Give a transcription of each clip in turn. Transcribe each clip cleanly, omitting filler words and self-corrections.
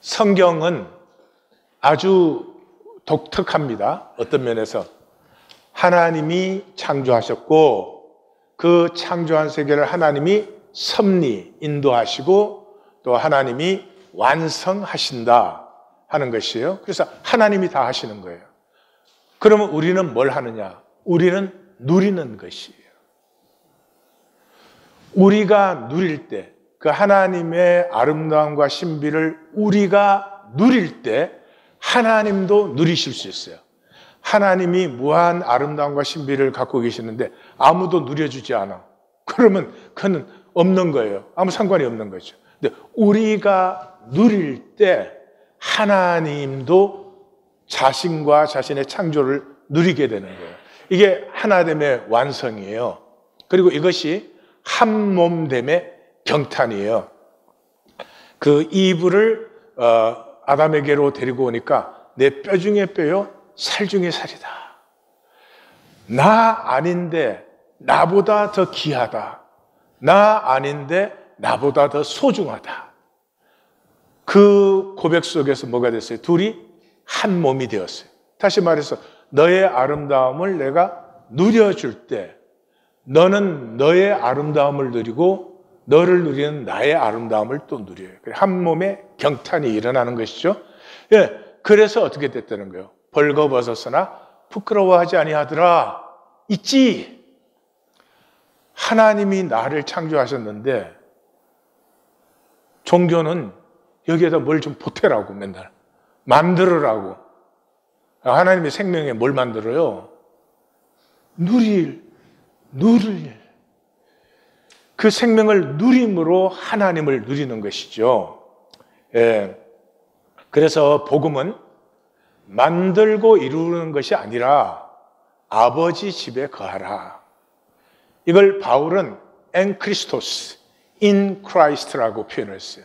성경은 아주 독특합니다. 어떤 면에서 하나님이 창조하셨고 그 창조한 세계를 하나님이 섭리, 인도하시고 또 하나님이 완성하신다 하는 것이에요. 그래서 하나님이 다 하시는 거예요. 그러면 우리는 뭘 하느냐? 우리는 누리는 것이에요. 우리가 누릴 때, 그 하나님의 아름다움과 신비를 우리가 누릴 때 하나님도 누리실 수 있어요. 하나님이 무한 아름다움과 신비를 갖고 계시는데 아무도 누려주지 않아. 그러면 그건 없는 거예요. 아무 상관이 없는 거죠. 근데 우리가 누릴 때 하나님도 자신과 자신의 창조를 누리게 되는 거예요. 이게 하나됨의 완성이에요. 그리고 이것이 한 몸됨의 경탄이에요. 그 이브를 아담에게로 데리고 오니까 내 뼈 중에 뼈요, 살 중에 살이다. 나 아닌데 나보다 더 귀하다. 나 아닌데 나보다 더 소중하다. 그 고백 속에서 뭐가 됐어요? 둘이 한 몸이 되었어요. 다시 말해서 너의 아름다움을 내가 누려줄 때 너는 너의 아름다움을 누리고 너를 누리는 나의 아름다움을 또 누려요. 한 몸의 경탄이 일어나는 것이죠. 예, 그래서 어떻게 됐다는 거예요? 벌거벗었으나 부끄러워하지 아니하더라. 있지. 하나님이 나를 창조하셨는데 종교는 여기에다 뭘 좀 보태라고 맨날 만들으라고. 하나님의 생명에 뭘 만들어요? 누릴 그 생명을 누림으로 하나님을 누리는 것이죠. 예. 그래서 복음은 만들고 이루는 것이 아니라 아버지 집에 거하라. 이걸 바울은 en Christos, in Christ라고 표현했어요.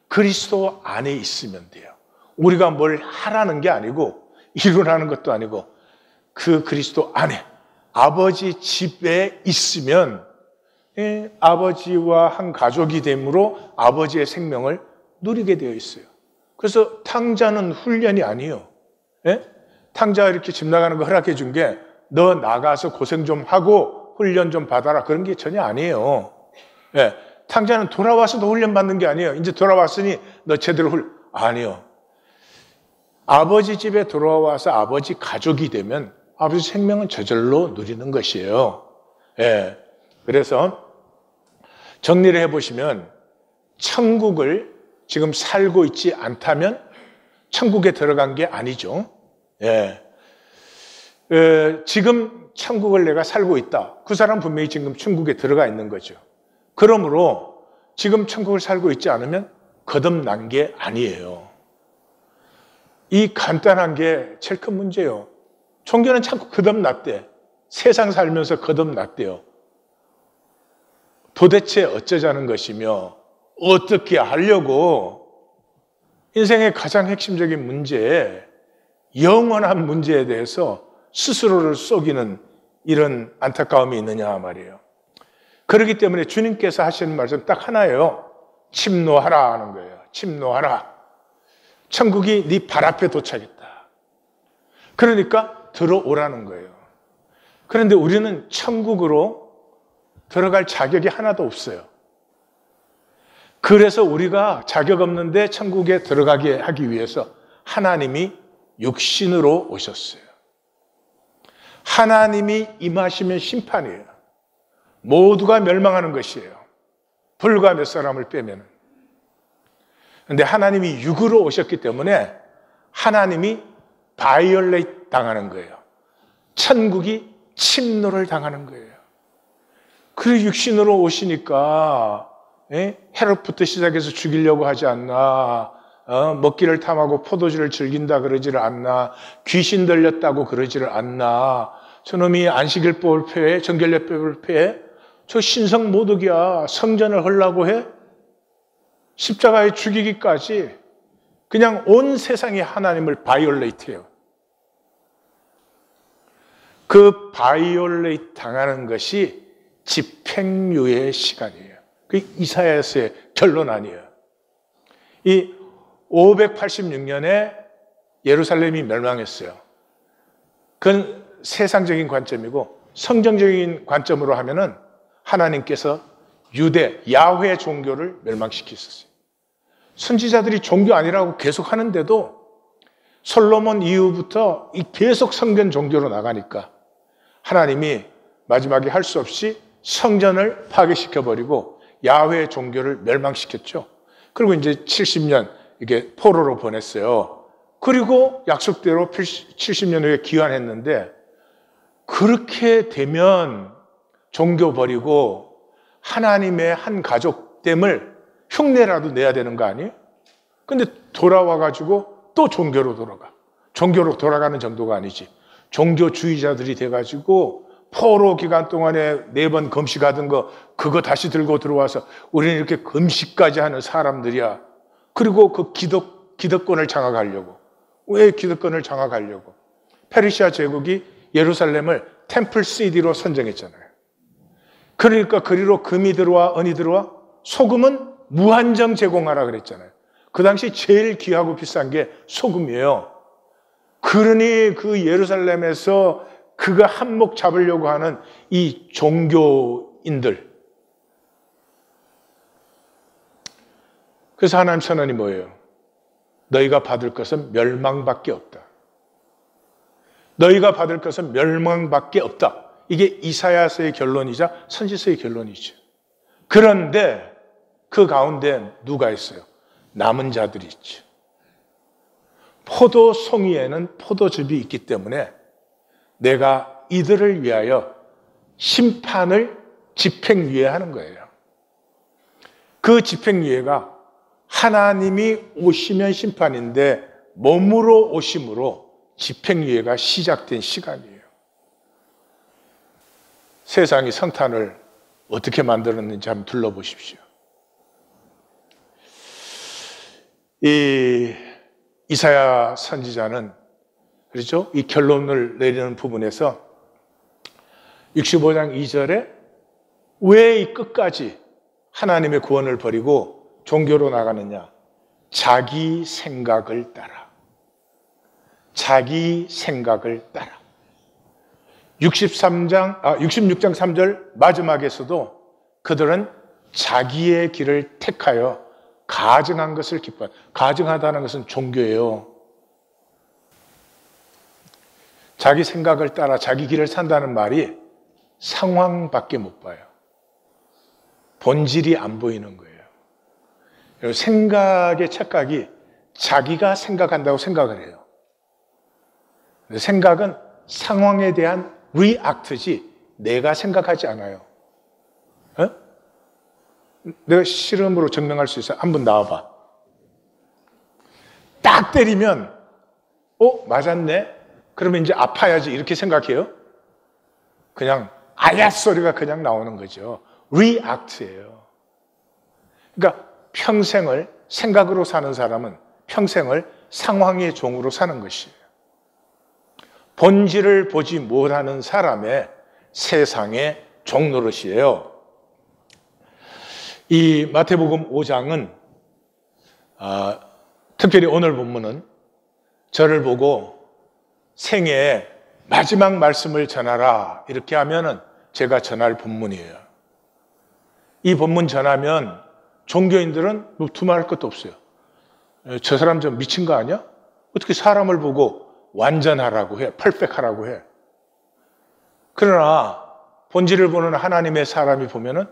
그리스도 안에 있으면 돼요. 우리가 뭘 하라는 게 아니고 이루라는 것도 아니고 그 그리스도 안에 아버지 집에 있으면 아버지와 한 가족이 됨으로 아버지의 생명을 누리게 되어 있어요. 그래서 탕자는 훈련이 아니에요. 탕자가 이렇게 집 나가는 거 허락해 준 게 너 나가서 고생 좀 하고 훈련 좀 받아라 그런 게 전혀 아니에요. 탕자는 돌아와서도 훈련 받는 게 아니에요. 이제 돌아왔으니 너 제대로 아니요. 아버지 집에 돌아와서 아버지 가족이 되면 아버지 생명은 저절로 누리는 것이에요. 그래서 정리를 해보시면 천국을 지금 살고 있지 않다면 천국에 들어간 게 아니죠. 지금 천국을 내가 살고 있다. 그 사람 분명히 지금 천국에 들어가 있는 거죠. 그러므로 지금 천국을 살고 있지 않으면 거듭난 게 아니에요. 이 간단한 게 제일 큰 문제예요. 종교는 자꾸 거듭났대. 세상 살면서 거듭났대요. 도대체 어쩌자는 것이며 어떻게 하려고 인생의 가장 핵심적인 문제, 영원한 문제에 대해서 스스로를 속이는 이런 안타까움이 있느냐 말이에요. 그렇기 때문에 주님께서 하시는 말씀 딱 하나예요. 침노하라 하는 거예요. 침노하라. 천국이 네 발 앞에 도착했다. 그러니까 들어오라는 거예요. 그런데 우리는 천국으로 들어갈 자격이 하나도 없어요. 그래서 우리가 자격 없는데 천국에 들어가게 하기 위해서 하나님이 육신으로 오셨어요. 하나님이 임하시면 심판이에요. 모두가 멸망하는 것이에요. 불과 몇 사람을 빼면. 그런데 하나님이 육으로 오셨기 때문에 하나님이 바이올레이트 당하는 거예요. 천국이 침노를 당하는 거예요. 그 육신으로 오시니까 헤롯부터 시작해서 죽이려고 하지 않나, 먹기를 탐하고 포도주를 즐긴다 그러지를 않나, 귀신 들렸다고 그러지를 않나, 저놈이 안식일법을 폐해, 정결례법을 폐해, 저 신성 모독이야. 성전을 헐라고 해? 십자가에 죽이기까지 그냥 온 세상이 하나님을 바이올레이트해요. 그 바이올레이트 당하는 것이 집행유예 시간이에요. 그 이사야서의 결론 아니에요. 이 586년에 예루살렘이 멸망했어요. 그건 세상적인 관점이고 성경적인 관점으로 하면은 하나님께서 유대, 야훼 종교를 멸망시켰었어요. 선지자들이 종교 아니라고 계속 하는데도 솔로몬 이후부터 계속 성전 종교로 나가니까 하나님이 마지막에 할 수 없이 성전을 파괴시켜버리고 야훼 종교를 멸망시켰죠. 그리고 이제 70년 이게 포로로 보냈어요. 그리고 약속대로 70년 후에 귀환했는데 그렇게 되면 종교 버리고 하나님의 한 가족됨을 흉내라도 내야 되는 거 아니에요? 근데 돌아와가지고 또 종교로 돌아가. 종교로 돌아가는 정도가 아니지. 종교주의자들이 돼가지고 포로 기간 동안에 4번 금식하던 거 그거 다시 들고 들어와서 우리는 이렇게 금식까지 하는 사람들이야. 그리고 그 기득권을 장악하려고. 왜 기득권을 장악하려고? 페르시아 제국이 예루살렘을 템플 시티로 선정했잖아요. 그러니까 그리로 금이 들어와 은이 들어와 소금은 무한정 제공하라 그랬잖아요. 그 당시 제일 귀하고 비싼 게 소금이에요. 그러니 그 예루살렘에서 그거 한몫 잡으려고 하는 이 종교인들. 그래서 하나님 선언이 뭐예요? 너희가 받을 것은 멸망밖에 없다. 너희가 받을 것은 멸망밖에 없다. 이게 이사야서의 결론이자 선지서의 결론이죠. 그런데 그 가운데 누가 있어요? 남은 자들이 있죠. 포도 송이에는 포도즙이 있기 때문에 내가 이들을 위하여 심판을 집행유예하는 거예요. 그 집행유예가 하나님이 오시면 심판인데 몸으로 오심으로 집행유예가 시작된 시간이에요. 세상이 성탄을 어떻게 만들었는지 한번 둘러보십시오. 이 이사야 선지자는 그렇죠? 이 결론을 내리는 부분에서 65장 2절에 왜 이 끝까지 하나님의 구원을 버리고 종교로 나가느냐? 자기 생각을 따라. 자기 생각을 따라. 66장 3절 마지막에서도 그들은 자기의 길을 택하여 가증한 것을 기뻐. 가증하다는 것은 종교예요. 자기 생각을 따라 자기 길을 산다는 말이 상황밖에 못 봐요. 본질이 안 보이는 거예요. 생각의 착각이 자기가 생각한다고 생각을 해요. 생각은 상황에 대한 리액트지 내가 생각하지 않아요. 어? 내가 실험으로 증명할 수 있어요. 한번 나와봐. 딱 때리면 맞았네? 그러면 이제 아파야지 이렇게 생각해요? 그냥 아야 소리가 그냥 나오는 거죠. 리액트예요. 그러니까 평생을 생각으로 사는 사람은 평생을 상황의 종으로 사는 것이에요. 본질을 보지 못하는 사람의 세상의 종노릇이에요. 이 마태복음 5장은 특별히 오늘 본문은 저를 보고 생애에 마지막 말씀을 전하라 이렇게 하면은 제가 전할 본문이에요. 이 본문 전하면 종교인들은 뭐 두말할 것도 없어요. 저 사람 좀 미친 거 아니야? 어떻게 사람을 보고 완전하라고 해, 퍼펙트하라고 해. 그러나 본질을 보는 하나님의 사람이 보면은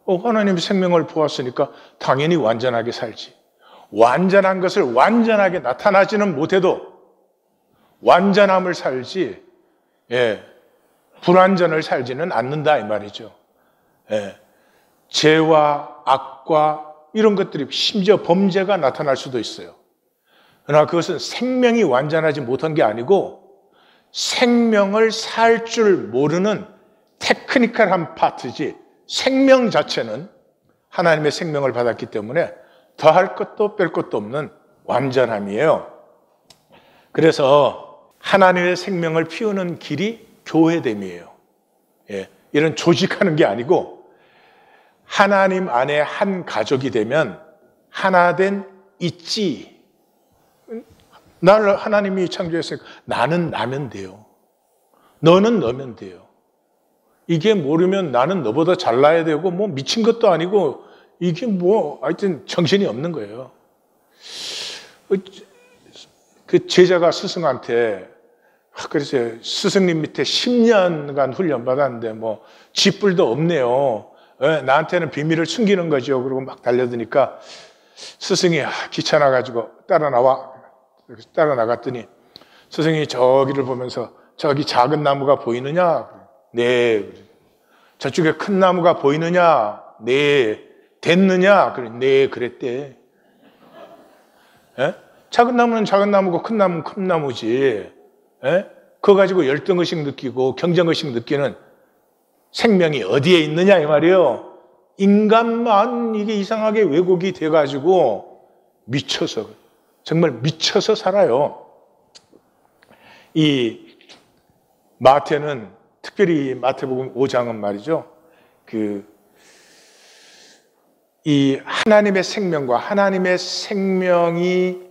하나님의 생명을 보았으니까 당연히 완전하게 살지. 완전한 것을 완전하게 나타나지는 못해도 완전함을 살지, 불완전을 살지는 않는다 이 말이죠. 죄와 악과 이런 것들이 심지어 범죄가 나타날 수도 있어요. 그러나 그것은 생명이 완전하지 못한 게 아니고 생명을 살 줄 모르는 테크니컬한 파트지 생명 자체는 하나님의 생명을 받았기 때문에 더할 것도 뺄 것도 없는 완전함이에요. 그래서 하나님의 생명을 피우는 길이 교회됨이에요. 이런 조직하는 게 아니고 하나님 안에 한 가족이 되면 하나 된 있지. 나를 하나님이 창조했으니까 나는 나면 돼요. 너는 너면 돼요. 이게 모르면 나는 너보다 잘나야 되고 뭐 미친 것도 아니고 이게 뭐 하여튼 정신이 없는 거예요. 그 제자가 스승한테 그래서 스승님 밑에 10년간 훈련 받았는데 뭐 쥐뿔도 없네요. 나한테는 비밀을 숨기는 거죠. 그러고 막 달려드니까 스승이 귀찮아가지고 따라 나갔더니 스승이 저기를 보면서 저기 작은 나무가 보이느냐? 네. 저쪽에 큰 나무가 보이느냐? 네. 됐느냐? 그래. 네, 그랬대. 에? 작은 나무는 작은 나무고 큰 나무는 큰 나무지. 에? 그거 가지고 열등의식 느끼고 경쟁의식 느끼는 생명이 어디에 있느냐 이 말이에요. 인간만 이게 이상하게 왜곡이 돼가지고 미쳐서 정말 미쳐서 살아요. 이 마태는 특별히 마태복음 5장은 말이죠. 이 하나님의 생명과 하나님의 생명이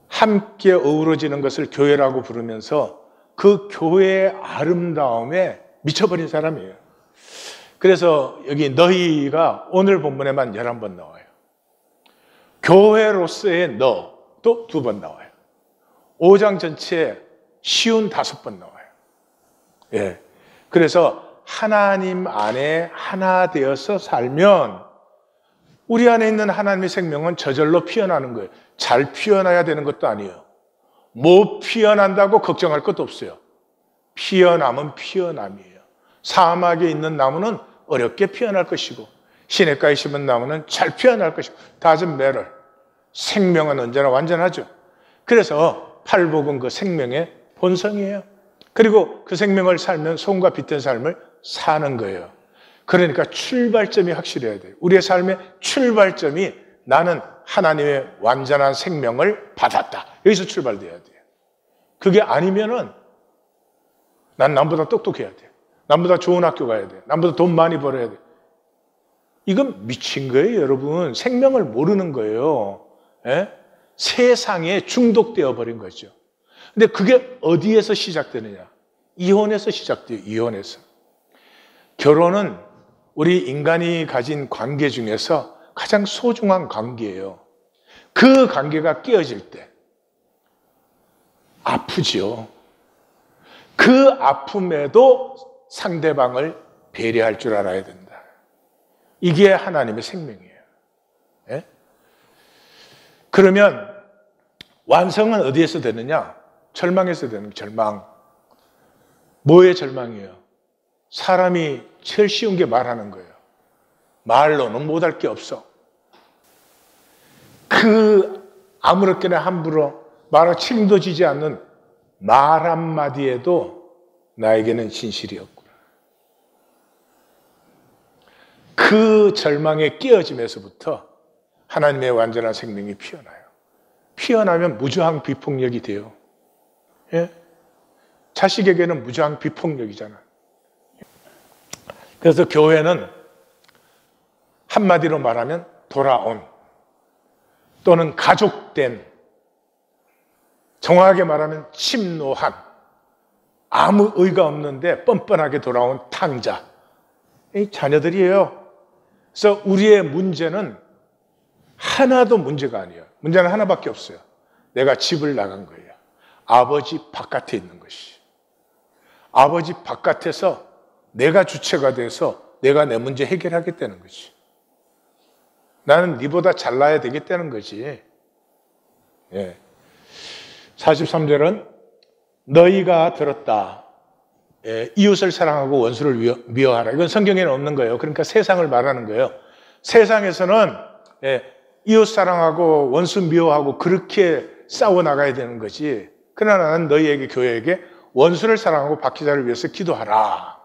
함께 어우러지는 것을 교회라고 부르면서 그 교회의 아름다움에 미쳐버린 사람이에요. 그래서 여기 너희가 오늘 본문에만 11번 나와요. 교회로서의 너도 2번 나와요. 5장 전체에 쉬운 5번 나와요. 예. 그래서 하나님 안에 하나 되어서 살면 우리 안에 있는 하나님의 생명은 저절로 피어나는 거예요. 잘 피어나야 되는 것도 아니에요. 못 피어난다고 걱정할 것도 없어요. 피어나면 피어남이에요. 사막에 있는 나무는 어렵게 피어날 것이고 시냇가에 심은 나무는 잘 피어날 것이고 doesn't matter. 생명은 언제나 완전하죠. 그래서 팔복은 그 생명의 본성이에요. 그리고 그 생명을 살면 소금과 빛된 삶을 사는 거예요. 그러니까 출발점이 확실해야 돼요. 우리의 삶의 출발점이 나는 하나님의 완전한 생명을 받았다. 여기서 출발돼야 돼요. 그게 아니면은 난 남보다 똑똑해야 돼. 남보다 좋은 학교 가야 돼. 남보다 돈 많이 벌어야 돼. 이건 미친 거예요, 여러분. 생명을 모르는 거예요. 예? 세상에 중독되어 버린 거죠. 근데 그게 어디에서 시작되느냐? 이혼에서 시작돼요, 이혼에서. 결혼은 우리 인간이 가진 관계 중에서 가장 소중한 관계예요. 그 관계가 깨어질 때 아프지요. 그 아픔에도 상대방을 배려할 줄 알아야 된다. 이게 하나님의 생명이에요. 예? 그러면 완성은 어디에서 되느냐? 절망에서 되는 절망. 뭐의 절망이에요? 사람이 제일 쉬운 게 말하는 거예요. 말로는 못할 게 없어. 아무렇게나 함부로 말할 책임도 지지 않는 말 한마디에도 나에게는 진실이었구나. 그 절망에 깨어짐에서부터 하나님의 완전한 생명이 피어나요. 피어나면 무저항 비폭력이 돼요. 예? 자식에게는 무저항 비폭력이잖아. 그래서 교회는 한마디로 말하면 돌아온 또는 가족된, 정확하게 말하면 침노한, 아무 의가 없는데 뻔뻔하게 돌아온 탕자, 이 자녀들이에요. 그래서 우리의 문제는 하나도 문제가 아니에요. 문제는 하나밖에 없어요. 내가 집을 나간 거예요. 아버지 바깥에 있는 것이. 아버지 바깥에서 내가 주체가 돼서 내가 내 문제 해결하겠다는 거지. 나는 네보다 잘나야 되겠다는 거지. 예. 43절은 너희가 들었다. 예. 이웃을 사랑하고 원수를 미워하라. 이건 성경에는 없는 거예요. 그러니까 세상을 말하는 거예요. 세상에서는 예. 이웃 사랑하고 원수 미워하고 그렇게 싸워나가야 되는 거지. 그러나 나는 너희에게 교회에게 원수를 사랑하고 박해자를 위해서 기도하라.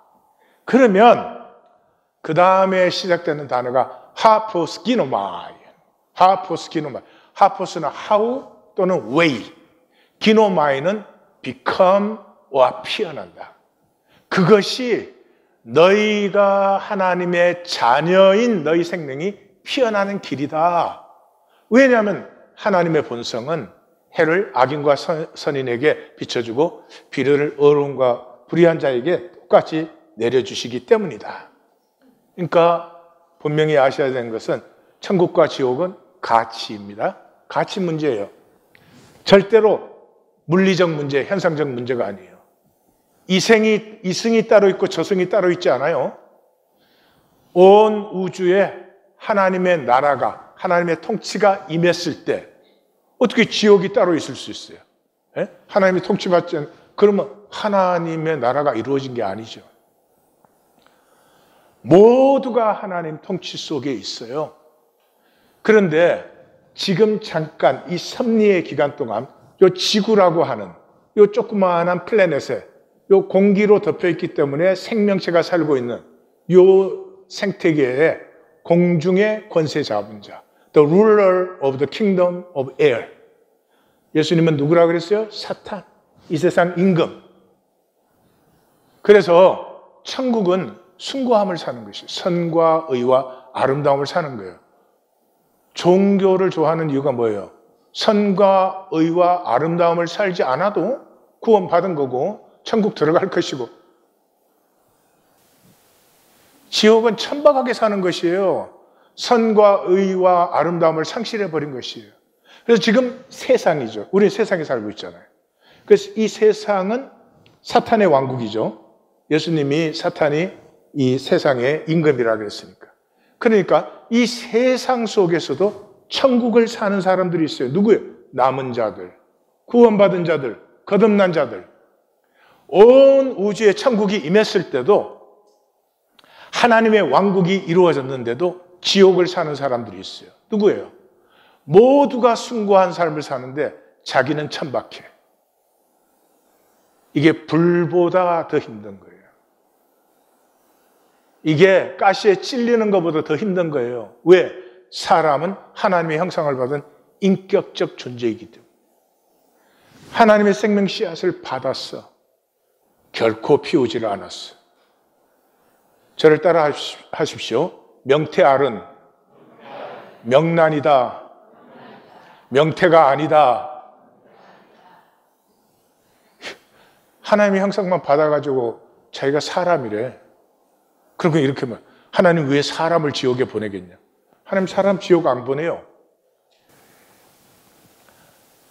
그러면 그 다음에 시작되는 단어가 하포스기노마이. 하포스기노마이. 하포스는 how 또는 way. 기노마이는 become or 피어난다. 그것이 너희가 하나님의 자녀인 너희 생명이 피어나는 길이다. 왜냐하면 하나님의 본성은 해를 악인과 선인에게 비춰주고 비를 어려움과 불의한 자에게 똑같이 내려주시기 때문이다. 그러니까 분명히 아셔야 되는 것은 천국과 지옥은 가치입니다. 가치 문제예요. 절대로 물리적 문제, 현상적 문제가 아니에요. 이승이 따로 있고 저승이 따로 있지 않아요. 온 우주에 하나님의 나라가, 하나님의 통치가 임했을 때 어떻게 지옥이 따로 있을 수 있어요? 예? 하나님이 통치받지 않으면 그러면 하나님의 나라가 이루어진 게 아니죠. 모두가 하나님 통치 속에 있어요. 그런데 지금 잠깐 이 섭리의 기간 동안 요 지구라고 하는 요 조그마한 플래닛에 요 공기로 덮여 있기 때문에 생명체가 살고 있는 요 생태계에 공중의 권세 잡은 자, the ruler of the kingdom of air. 예수님은 누구라고 그랬어요? 사탄, 이 세상 임금. 그래서 천국은 숭고함을 사는 것이에요. 선과 의와 아름다움을 사는 거예요. 종교를 좋아하는 이유가 뭐예요? 선과 의와 아름다움을 살지 않아도 구원받은 거고 천국 들어갈 것이고, 지옥은 천박하게 사는 것이에요. 선과 의와 아름다움을 상실해버린 것이에요. 그래서 지금 세상이죠. 우리는 세상에 살고 있잖아요. 그래서 이 세상은 사탄의 왕국이죠. 예수님이 사탄이 이 세상의 임금이라고 그랬으니까. 그러니까 이 세상 속에서도 천국을 사는 사람들이 있어요. 누구예요? 남은 자들, 구원받은 자들, 거듭난 자들. 온 우주에 천국이 임했을 때도, 하나님의 왕국이 이루어졌는데도 지옥을 사는 사람들이 있어요. 누구예요? 모두가 숭고한 삶을 사는데 자기는 천박해. 이게 불보다 더 힘든 거예요. 이게 가시에 찔리는 것보다 더 힘든 거예요. 왜? 사람은 하나님의 형상을 받은 인격적 존재이기 때문에. 하나님의 생명 씨앗을 받았어. 결코 피우지를 않았어. 저를 따라 하십시오. 명태알은 명란이다. 명태가 아니다. 하나님의 형상만 받아가지고 자기가 사람이래. 그러면 이렇게 말, 하나님 왜 사람을 지옥에 보내겠냐? 하나님 사람 지옥 안 보내요.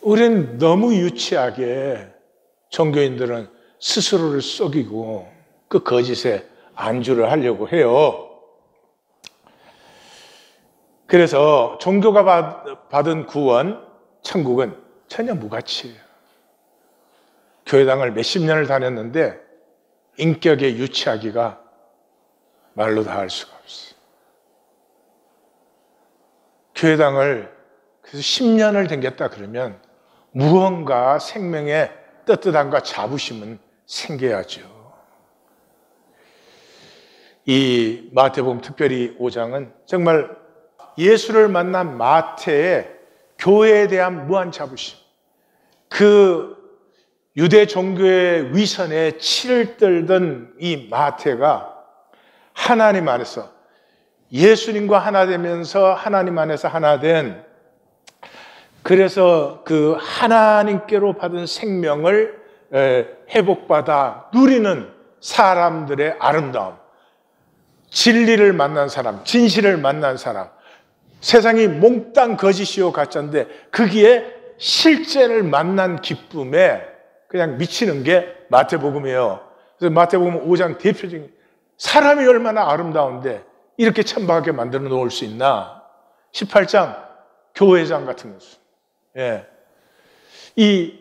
우리는 너무 유치하게 종교인들은 스스로를 속이고 그 거짓에 안주를 하려고 해요. 그래서 종교가 받은 구원, 천국은 전혀 무가치예요. 교회당을 몇십 년을 다녔는데 인격의 유치하기가 말로 다 할 수가 없어요. 교회당을 그래서 10년을 다녔다 그러면 무언가 생명의 떳떳함과 자부심은 생겨야죠. 이 마태복음 특별히 5장은 정말 예수를 만난 마태의 교회에 대한 무한 자부심, 그 유대 종교의 위선에 치를 떨던 이 마태가 하나님 안에서, 예수님과 하나 되면서 하나님 안에서 하나 된, 그래서 그 하나님께로 받은 생명을 회복받아 누리는 사람들의 아름다움, 진리를 만난 사람, 진실을 만난 사람, 세상이 몽땅 거짓이요 가짜인데 거기에 실제를 만난 기쁨에 그냥 미치는 게 마태복음이에요. 그래서 마태복음 5장 대표적인, 사람이 얼마나 아름다운데 이렇게 천박하게 만들어 놓을 수 있나. 18장 교회장 같은 것은, 예, 이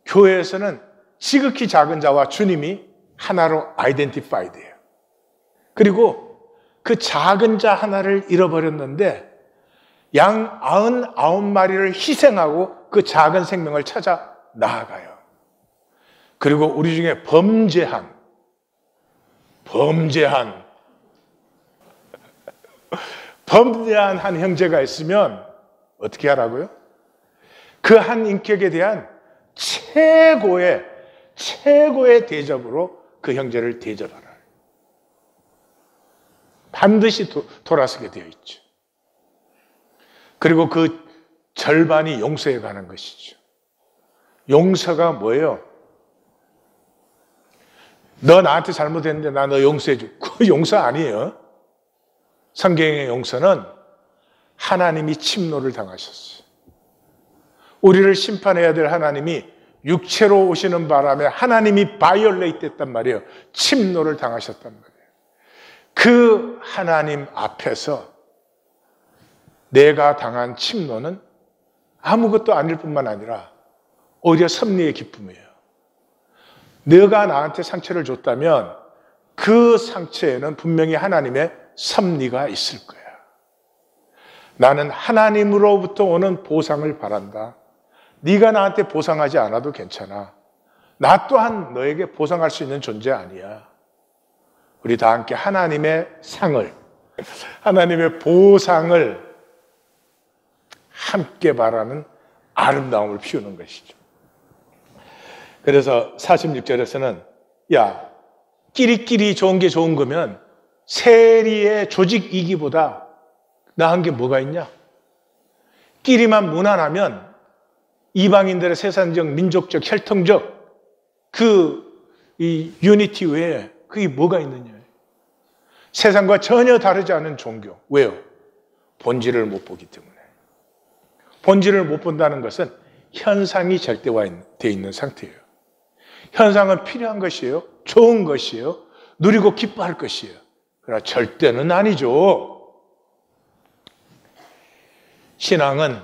교회에서는 지극히 작은 자와 주님이 하나로 아이덴티파이드예요. 그리고 그 작은 자 하나를 잃어버렸는데 양 99마리를 희생하고 그 작은 생명을 찾아 나아가요. 그리고 우리 중에 범죄한 한 형제가 있으면 어떻게 하라고요? 그 한 인격에 대한 최고의 대접으로 그 형제를 대접하라. 반드시 돌아서게 되어 있죠. 그리고 그 절반이 용서에 가는 것이죠. 용서가 뭐예요? 너 나한테 잘못했는데 나 너 용서해 줘. 그 용서 아니에요. 성경의 용서는 하나님이 침노를 당하셨어요. 우리를 심판해야 될 하나님이 육체로 오시는 바람에 하나님이 바이올레이트 했단 말이에요. 침노를 당하셨단 말이에요. 그 하나님 앞에서 내가 당한 침노는 아무것도 아닐 뿐만 아니라 오히려 섭리의 기쁨이에요. 너가 나한테 상처를 줬다면 그 상처에는 분명히 하나님의 섭리가 있을 거야. 나는 하나님으로부터 오는 보상을 바란다. 네가 나한테 보상하지 않아도 괜찮아. 나 또한 너에게 보상할 수 있는 존재 아니야. 우리 다 함께 하나님의 상을, 하나님의 보상을 함께 바라는 아름다움을 피우는 것이죠. 그래서 46절에서는 야, 끼리끼리 좋은 게 좋은 거면 세리의 조직 이기보다 나은 게 뭐가 있냐? 끼리만 무난하면 이방인들의 세상적, 민족적, 혈통적 이 유니티 외에 그게 뭐가 있느냐? 세상과 전혀 다르지 않은 종교. 왜요? 본질을 못 보기 때문에. 본질을 못 본다는 것은 현상이 절대화되어 있는 상태예요. 현상은 필요한 것이에요. 좋은 것이에요. 누리고 기뻐할 것이에요. 그러나 절대는 아니죠. 신앙은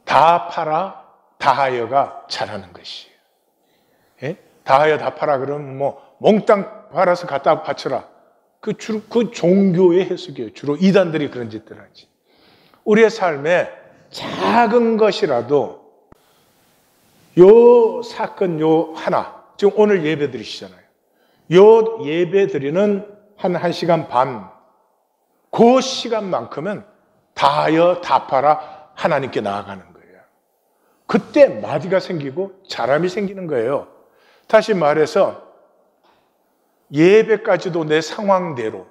다 팔아 다하여가 잘하는 것이에요. 예? 다하여 다 팔아 그러면 뭐 몽땅 팔아서 갖다 바쳐라. 그 종교의 해석이에요. 주로 이단들이 그런 짓들 하지. 우리의 삶에 작은 것이라도 요 사건 요 하나, 지금 오늘 예배 드리시잖아요. 요 예배 드리는 한 1시간 반, 그 시간만큼은 다하여 다 팔아 하나님께 나아가는 거예요. 그때 마디가 생기고 사람이 생기는 거예요. 다시 말해서 예배까지도 내 상황대로,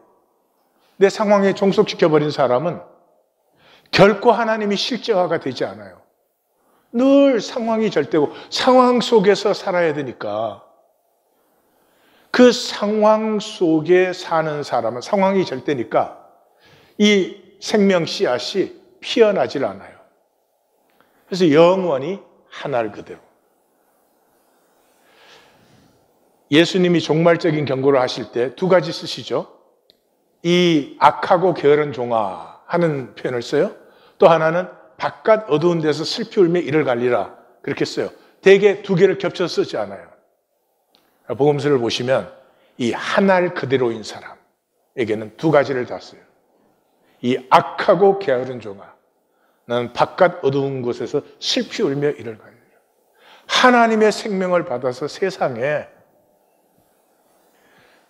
내 상황에 종속시켜버린 사람은 결코 하나님이 실제화가 되지 않아요. 늘 상황이 절대고 상황 속에서 살아야 되니까 그 상황 속에 사는 사람은 상황이 절대니까 이 생명 씨앗이 피어나질 않아요. 그래서 영원히 하나를 그대로. 예수님이 종말적인 경고를 하실 때 두 가지 쓰시죠. 이 악하고 게으른 종아 하는 표현을 써요. 또 하나는 바깥 어두운 데서 슬피 울며 이를 갈리라 그렇게 써요. 대개 두 개를 겹쳐서 쓰지 않아요. 복음서를 보시면 이 하나를 그대로인 사람에게는 두 가지를 다 써요. 이 악하고 게으른 종아 나는 바깥 어두운 곳에서 슬피 울며 이를 갈리라. 하나님의 생명을 받아서 세상에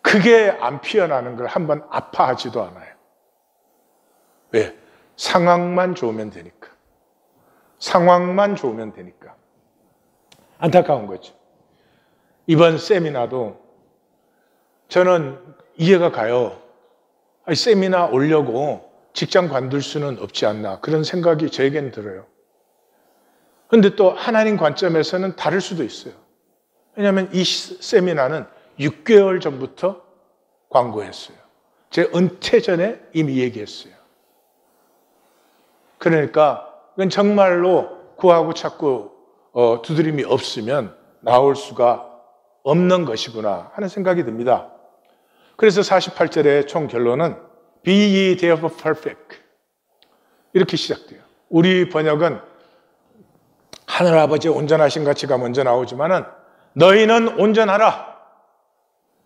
그게 안 피어나는 걸 한번 아파하지도 않아요. 왜? 상황만 좋으면 되니까. 상황만 좋으면 되니까. 안타까운 거죠. 이번 세미나도 저는 이해가 가요. 아니, 세미나 오려고 직장 관둘 수는 없지 않나 그런 생각이 저에게는 들어요. 그런데 또 하나님 관점에서는 다를 수도 있어요. 왜냐하면 이 세미나는 6개월 전부터 광고했어요. 제 은퇴 전에 이미 얘기했어요. 그러니까 이건 정말로 구하고 찾고 두드림이 없으면 나올 수가 없는 것이구나 하는 생각이 듭니다. 그래서 48절의 총 결론은 Be ye therefore perfect 이렇게 시작돼요. 우리 번역은 하늘아버지의 온전하신 가치가 먼저 나오지만은 너희는 온전하라.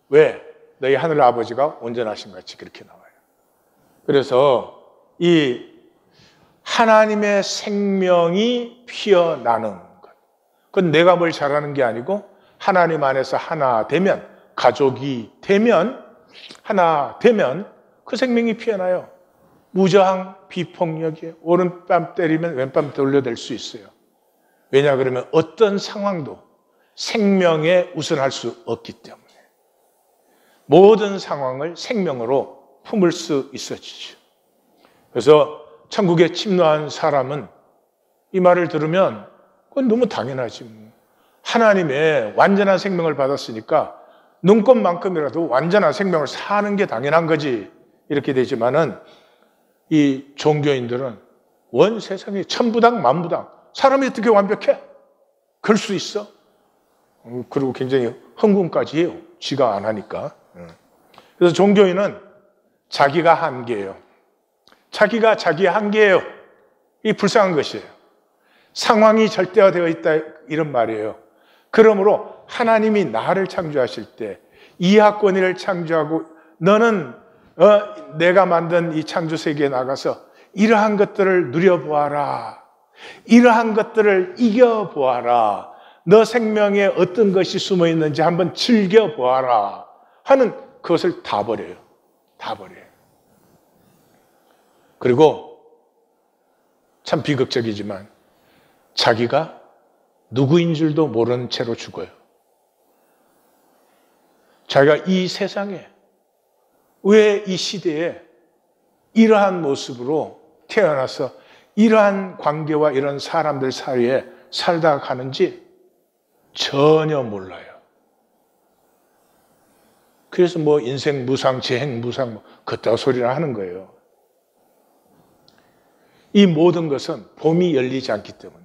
왜? 너희 하늘아버지가 온전하신 같이 그렇게 나와요. 그래서 이 하나님의 생명이 피어나는 것. 그건 내가 뭘 잘하는 게 아니고 하나님 안에서 하나 되면, 가족이 되면, 하나 되면 그 생명이 피어나요. 무저항 비폭력에 오른뺨 때리면 왼뺨 돌려댈 수 있어요. 왜냐 그러면 어떤 상황도 생명에 우선할 수 없기 때문에. 모든 상황을 생명으로 품을 수 있어지죠. 그래서 천국에 침노한 사람은 이 말을 들으면 그건 너무 당연하지. 하나님의 완전한 생명을 받았으니까 눈꽃만큼이라도 완전한 생명을 사는 게 당연한 거지. 이렇게 되지만은 이 종교인들은 원 세상에 천부당 만부당 사람이 어떻게 완벽해? 그럴 수 있어? 그리고 굉장히 흥분까지 해요. 지가 안 하니까. 그래서 종교인은 자기가 한계예요. 자기가 자기 한계예요. 이 불쌍한 것이에요. 상황이 절대화되어 있다 이런 말이에요. 그러므로 하나님이 나를 창조하실 때 이하권위를 창조하고 너는 내가 만든 이 창조 세계에 나가서 이러한 것들을 누려보아라. 이러한 것들을 이겨보아라. 너 생명에 어떤 것이 숨어 있는지 한번 즐겨보아라 하는 그것을 다 버려요. 다 버려요. 그리고 참 비극적이지만 자기가 누구인 줄도 모르는 채로 죽어요. 자기가 이 세상에 왜 이 시대에 이러한 모습으로 태어나서 이러한 관계와 이런 사람들 사이에 살다 가는지 전혀 몰라요. 그래서 뭐 인생 무상, 재행 무상 그따위 소리를 하는 거예요. 이 모든 것은 봄이 열리지 않기 때문에.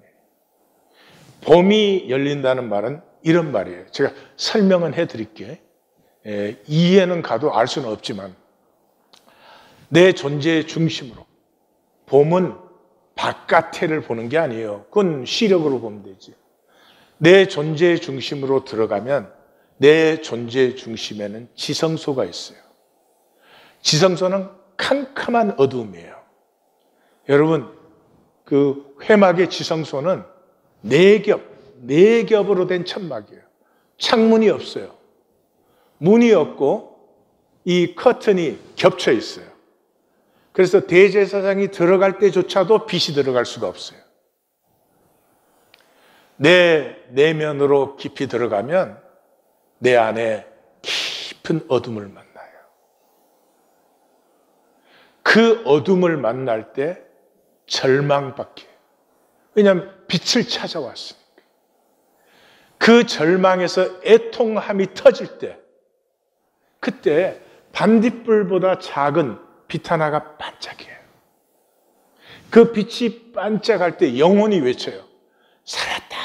봄이 열린다는 말은 이런 말이에요. 제가 설명은 해드릴게요. 이해는 가도 알 수는 없지만 내 존재의 중심으로 봄은 바깥에를 보는 게 아니에요. 그건 시력으로 보면 되지. 내 존재의 중심으로 들어가면 내 존재의 중심에는 지성소가 있어요. 지성소는 캄캄한 어두움이에요. 여러분, 그 회막의 지성소는 네 겹으로 된 천막이에요. 창문이 없어요. 문이 없고 이 커튼이 겹쳐 있어요. 그래서 대제사장이 들어갈 때조차도 빛이 들어갈 수가 없어요. 내 내면으로 깊이 들어가면 내 안에 깊은 어둠을 만나요. 그 어둠을 만날 때 절망밖에. 왜냐하면 빛을 찾아왔으니까. 그 절망에서 애통함이 터질 때 그때 반딧불보다 작은 빛 하나가 반짝해요. 그 빛이 반짝할 때 영혼이 외쳐요. 살았다.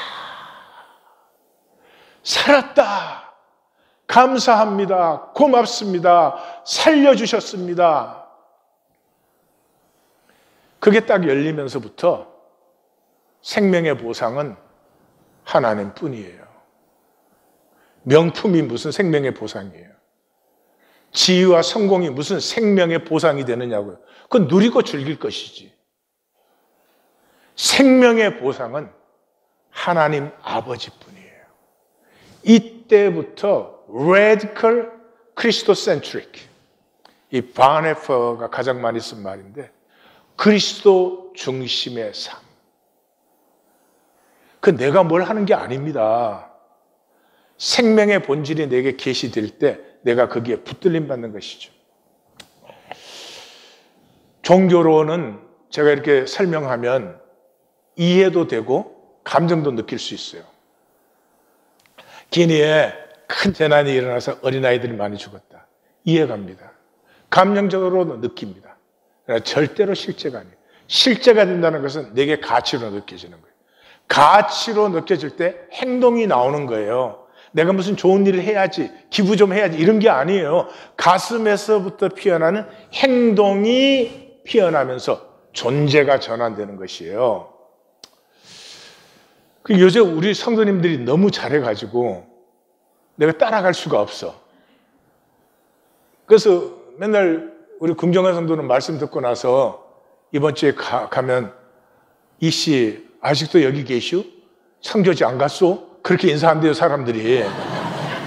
살았다. 감사합니다. 고맙습니다. 살려주셨습니다. 그게 딱 열리면서부터 생명의 보상은 하나님 뿐이에요. 명품이 무슨 생명의 보상이에요. 지위와 성공이 무슨 생명의 보상이 되느냐고요. 그건 누리고 즐길 것이지. 생명의 보상은 하나님 아버지뿐이에요. 이때부터 radical Christocentric, 이 바네퍼가 가장 많이 쓴 말인데 그리스도 중심의 삶. 그 내가 뭘 하는 게 아닙니다. 생명의 본질이 내게 계시될 때 내가 거기에 붙들림 받는 것이죠. 종교로는 제가 이렇게 설명하면 이해도 되고 감정도 느낄 수 있어요. 기니에 큰 재난이 일어나서 어린아이들이 많이 죽었다. 이해갑니다. 감정적으로도 느낍니다. 그러나 절대로 실제가 아니에요. 실제가 된다는 것은 내게 가치로 느껴지는 거예요. 가치로 느껴질 때 행동이 나오는 거예요. 내가 무슨 좋은 일을 해야지, 기부 좀 해야지 이런 게 아니에요. 가슴에서부터 피어나는 행동이 피어나면서 존재가 전환되는 것이에요. 요새 우리 성도님들이 너무 잘해가지고 내가 따라갈 수가 없어. 그래서 맨날 우리 금정한 성도는 말씀 듣고 나서 이번 주에 가면 이씨 아직도 여기 계시오? 창조지 안 갔소? 그렇게 인사한대요 사람들이.